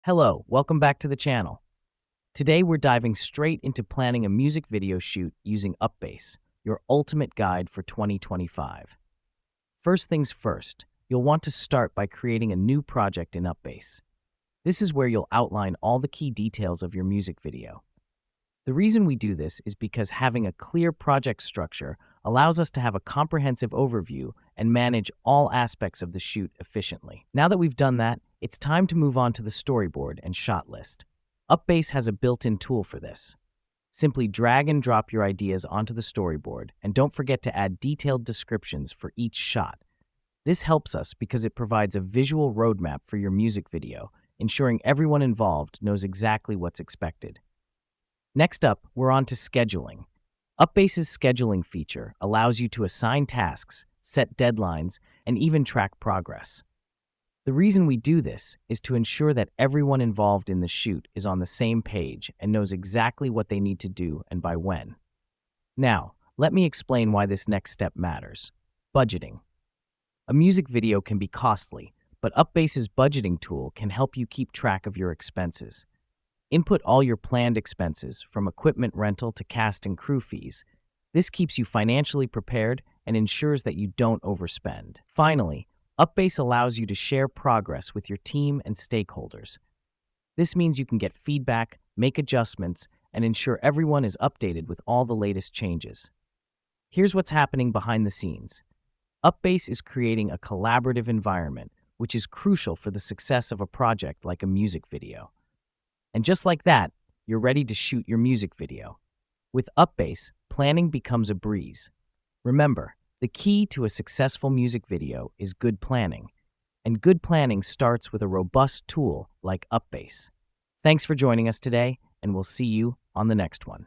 Hello, welcome back to the channel. Today we're diving straight into planning a music video shoot using UPBASE, your ultimate guide for 2025. First things first, you'll want to start by creating a new project in UPBASE. This is where you'll outline all the key details of your music video. The reason we do this is because having a clear project structure allows us to have a comprehensive overview and manage all aspects of the shoot efficiently. Now that we've done that, it's time to move on to the storyboard and shot list. UPBASE has a built-in tool for this. Simply drag and drop your ideas onto the storyboard, and don't forget to add detailed descriptions for each shot. This helps us because it provides a visual roadmap for your music video, ensuring everyone involved knows exactly what's expected. Next up, we're on to scheduling. UPBASE's scheduling feature allows you to assign tasks, set deadlines, and even track progress. The reason we do this is to ensure that everyone involved in the shoot is on the same page and knows exactly what they need to do and by when. Now, let me explain why this next step matters. Budgeting. A music video can be costly, but UPBASE's budgeting tool can help you keep track of your expenses. Input all your planned expenses, from equipment rental to cast and crew fees. This keeps you financially prepared and ensures that you don't overspend. Finally, UPBASE allows you to share progress with your team and stakeholders. This means you can get feedback, make adjustments, and ensure everyone is updated with all the latest changes. Here's what's happening behind the scenes. UPBASE is creating a collaborative environment, which is crucial for the success of a project like a music video. And just like that, you're ready to shoot your music video. With UPBASE, planning becomes a breeze. Remember, the key to a successful music video is good planning, and good planning starts with a robust tool like UPBASE. Thanks for joining us today, and we'll see you on the next one.